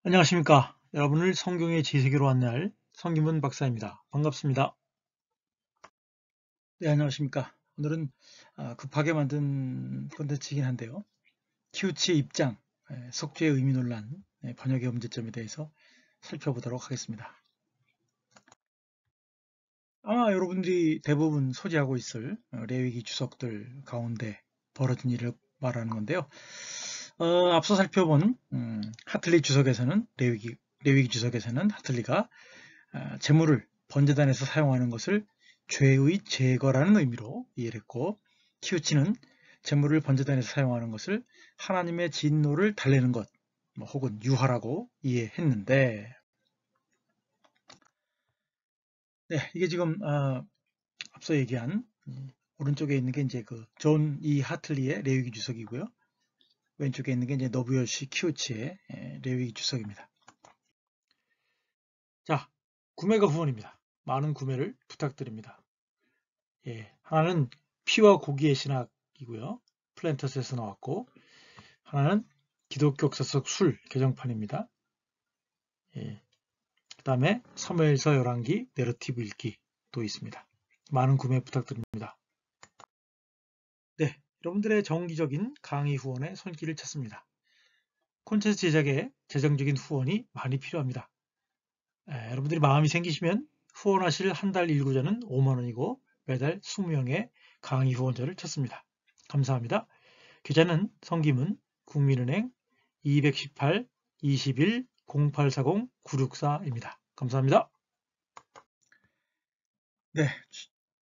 안녕하십니까. 여러분을 성경의 지세계로 안내할 성김은 박사입니다. 반갑습니다. 네, 안녕하십니까. 오늘은 급하게 만든 콘텐츠이긴 한데요. 키우치의 입장, 속죄의 의미 논란, 번역의 문제점에 대해서 살펴보도록 하겠습니다. 아마 여러분들이 대부분 소지하고 있을 레위기 주석들 가운데 벌어진 일을 말하는 건데요. 앞서 살펴본 하틀리 주석에서는 레위기 주석에서는 하틀리가 재물을 번제단에서 사용하는 것을 죄의 제거라는 의미로 이해를 했고, 키우치는 재물을 번제단에서 사용하는 것을 하나님의 진노를 달래는 것, 혹은 유화라고 이해했는데, 네, 이게 지금 앞서 얘기한 오른쪽에 있는 게 이제 그 존 이 하틀리의 레위기 주석이고요. 왼쪽에 있는 게 이제 노부요시 키우치의 레위기 주석입니다. 자, 구매가 후원입니다. 많은 구매를 부탁드립니다. 하나는 피와 고기의 신학이고요. 플랜터스에서 나왔고, 하나는 기독교 역사 속 술 개정판입니다. 그 다음에 사무엘서 열왕기 내러티브 읽기도 있습니다. 많은 구매 부탁드립니다. 네, 여러분들의 정기적인 강의 후원에 손길을 찾습니다. 콘텐츠 제작에 재정적인 후원이 많이 필요합니다. 여러분들이 마음이 생기시면 후원하실 한 달 일구자는 5만원이고 매달 20명의 강의 후원자를 찾습니다. 감사합니다. 계좌는 성김은 국민은행 218 21 0840 964입니다. 감사합니다. 네,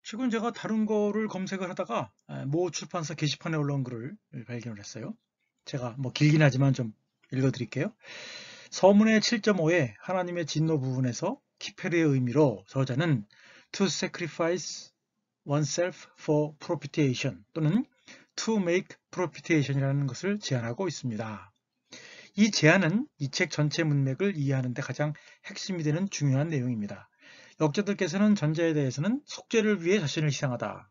최근 제가 다른 거를 검색을 하다가 모 출판사 게시판에 올라온 글을 발견을 했어요. 제가 길긴 하지만 좀 읽어드릴게요. 서문의 7.5에 하나님의 진노 부분에서 키페르의 의미로 저자는 to sacrifice oneself for propitiation 또는 to make propitiation이라는 것을 제안하고 있습니다. 이 제안은 이 책 전체 문맥을 이해하는 데 가장 핵심이 되는 중요한 내용입니다. 역자들께서는 전자에 대해서는 속죄를 위해 자신을 희생하다,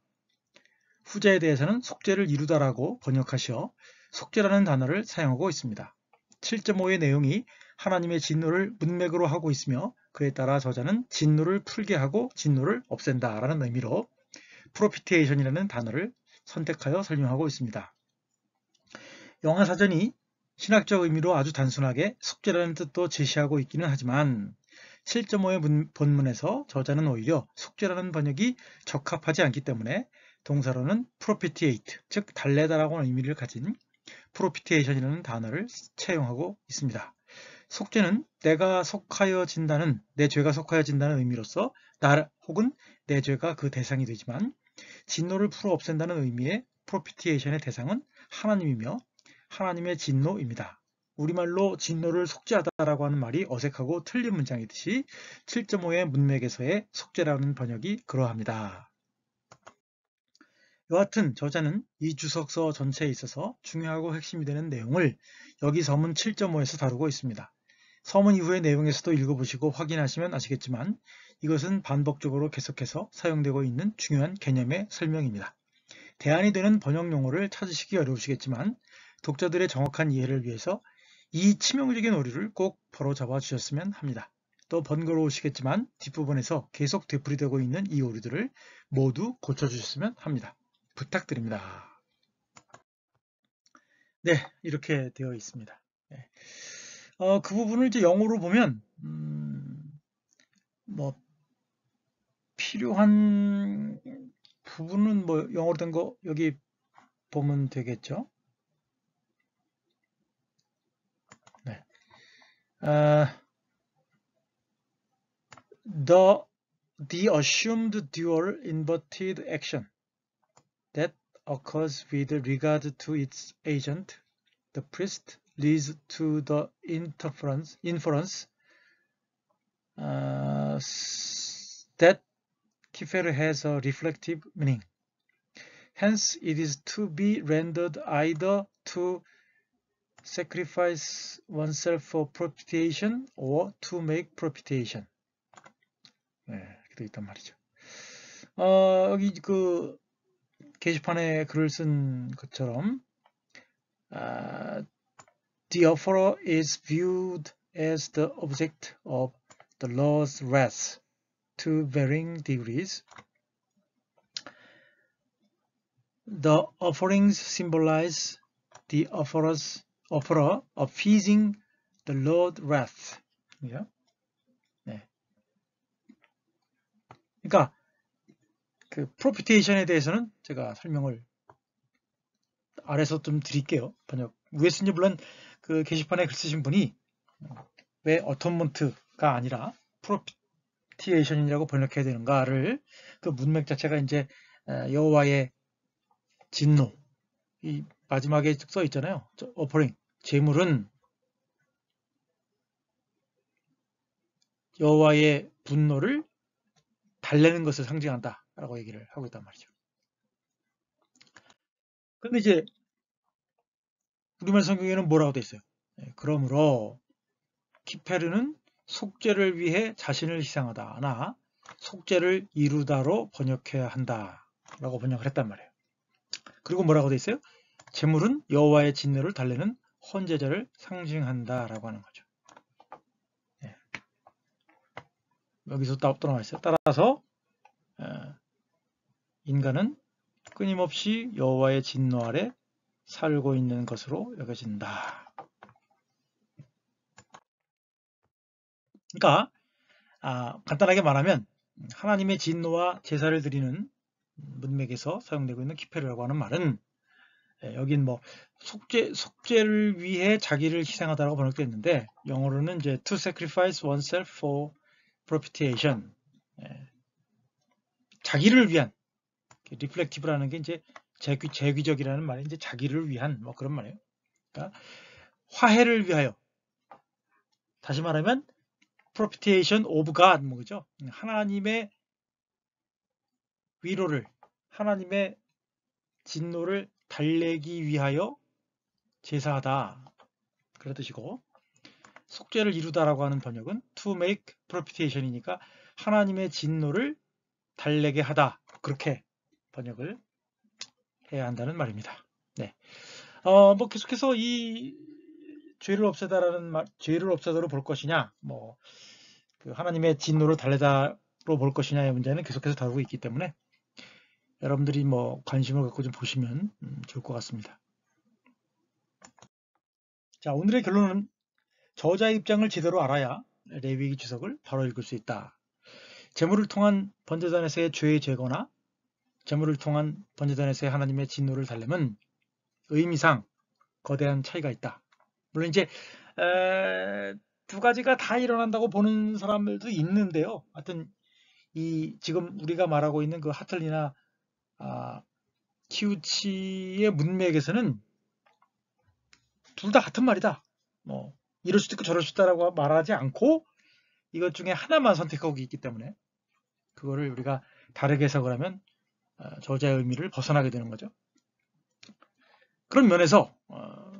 후자에 대해서는 속죄를 이루다라고 번역하시어 속죄라는 단어를 사용하고 있습니다. 7.5의 내용이 하나님의 진노를 문맥으로 하고 있으며 그에 따라 저자는 진노를 풀게 하고 진노를 없앤다 라는 의미로 프로피테이션이라는 단어를 선택하여 설명하고 있습니다. 영어사전이 신학적 의미로 아주 단순하게 속죄라는 뜻도 제시하고 있기는 하지만 7.5의 본문에서 저자는 오히려 속죄라는 번역이 적합하지 않기 때문에 동사로는 propitiate, 즉 달래다라고 하는 의미를 가진 propitiation이라는 단어를 채용하고 있습니다. 속죄는 내가 속하여진다는, 내 죄가 속하여진다는 의미로서 나 혹은 내 죄가 그 대상이 되지만 진노를 풀어 없앤다는 의미의 propitiation의 대상은 하나님이며 하나님의 진노입니다. 우리말로 진노를 속죄하다라고 하는 말이 어색하고 틀린 문장이듯이 7.5의 문맥에서의 속죄라는 번역이 그러합니다. 여하튼 저자는 이 주석서 전체에 있어서 중요하고 핵심이 되는 내용을 여기 서문 7.5에서 다루고 있습니다. 서문 이후의 내용에서도 읽어보시고 확인하시면 아시겠지만 이것은 반복적으로 계속해서 사용되고 있는 중요한 개념의 설명입니다. 대안이 되는 번역 용어를 찾으시기 어려우시겠지만 독자들의 정확한 이해를 위해서 이 치명적인 오류를 꼭 바로잡아 주셨으면 합니다. 또 번거로우시겠지만 뒷부분에서 계속 되풀이되고 있는 이 오류들을 모두 고쳐주셨으면 합니다. 부탁드립니다. 네, 이렇게 되어 있습니다. 네. 그 부분을 이제 영어로 보면 뭐 필요한 부분은 영어로 된 거 여기 보면 되겠죠. 네. The assumed dual inverted action that occurs with regard to its agent, the priest, leads to the inference that Kiffer has a reflective meaning. Hence, it is to be rendered either to sacrifice oneself for propitiation or to make propitiation. 네, 이렇게 되어 있단 말이죠. 여기 그 게시판에 글을 쓴 것처럼 The offerer is viewed as the object of the Lord's wrath to varying degrees. The offerings symbolize the offerer appeasing the Lord's wrath. 네. 그러니까 그 propitiation에 대해서는 제가 설명을 아래서 좀 드릴게요. 번역. 위에서는 물론 그 게시판에 글 쓰신 분이 왜 어톤먼트가 아니라 propitiation이라고 번역해야 되는가를 그 문맥 자체가 이제 여호와의 진노, 이 마지막에 써 있잖아요. offering, 제물은 여호와의 분노를 달래는 것을 상징한다 라고 얘기를 하고 있단 말이죠. 근데 이제 우리말 성경에는 뭐라고 돼 있어요? 그러므로 키페르는 속죄를 위해 자신을 희생하다나 속죄를 이루다로 번역해야 한다 라고 번역을 했단 말이에요. 그리고 뭐라고 돼 있어요? 제물은 여호와의 진노를 달래는 헌제자를 상징한다 라고 하는 거죠. 네. 여기서 또 나와 있어요. 따라서 인간은 끊임없이 여호와의 진노 아래 살고 있는 것으로 여겨진다. 그러니까 간단하게 말하면 하나님의 진노와 제사를 드리는 문맥에서 사용되고 있는 키페르라고 하는 말은 여긴 뭐 속죄를 위해 자기를 희생하다라고 번역되어 있는데 영어로는 이제 to sacrifice oneself for propitiation, 자기를 위한, reflective라는 게 이제 재귀적이라는 말이 이제 자기를 위한 뭐 그런 말이에요. 그러니까 화해를 위하여, 다시 말하면 propitiation of God, 뭐 그죠? 하나님의 위로를, 하나님의 진노를 달래기 위하여 제사하다, 그런 뜻이고, 속죄를 이루다라고 하는 번역은 to make propitiation이니까 하나님의 진노를 달래게 하다, 그렇게 번역을 해야 한다는 말입니다. 네. 뭐 계속해서 이 죄를 없애다라는 말, 죄를 없애다로 볼 것이냐, 뭐 그 하나님의 진노를 달래다로 볼 것이냐의 문제는 계속해서 다루고 있기 때문에 여러분들이 뭐 관심을 갖고 좀 보시면 좋을 것 같습니다. 자, 오늘의 결론은 저자의 입장을 제대로 알아야 레위기 주석을 바로 읽을 수 있다. 제물을 통한 번제단에서의 죄의 제거나 제물을 통한 번제단에서의 하나님의 진노를 달래면 의미상 거대한 차이가 있다. 물론 이제 두 가지가 다 일어난다고 보는 사람들도 있는데요. 하여튼 이 지금 우리가 말하고 있는 그 하틀리나 키우치의 문맥에서는 둘 다 같은 말이다. 뭐 이럴 수도 있고 저럴 수도 있다라고 말하지 않고 이것 중에 하나만 선택하고 있기 때문에 그거를 우리가 다르게 해석을 하면 저자의 의미를 벗어나게 되는 거죠. 그런 면에서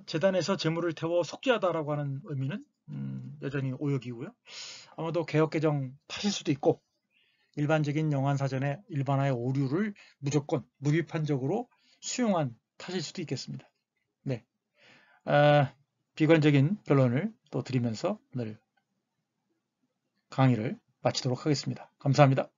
제단에서 제물을 태워 속죄하다라고 하는 의미는 여전히 오역이고요. 아마도 개역개정 탓일 수도 있고 일반적인 영안사전의 일반화의 오류를 무조건 무비판적으로 수용한 탓일 수도 있겠습니다. 네, 비관적인 결론을 또 드리면서 오늘 강의를 마치도록 하겠습니다. 감사합니다.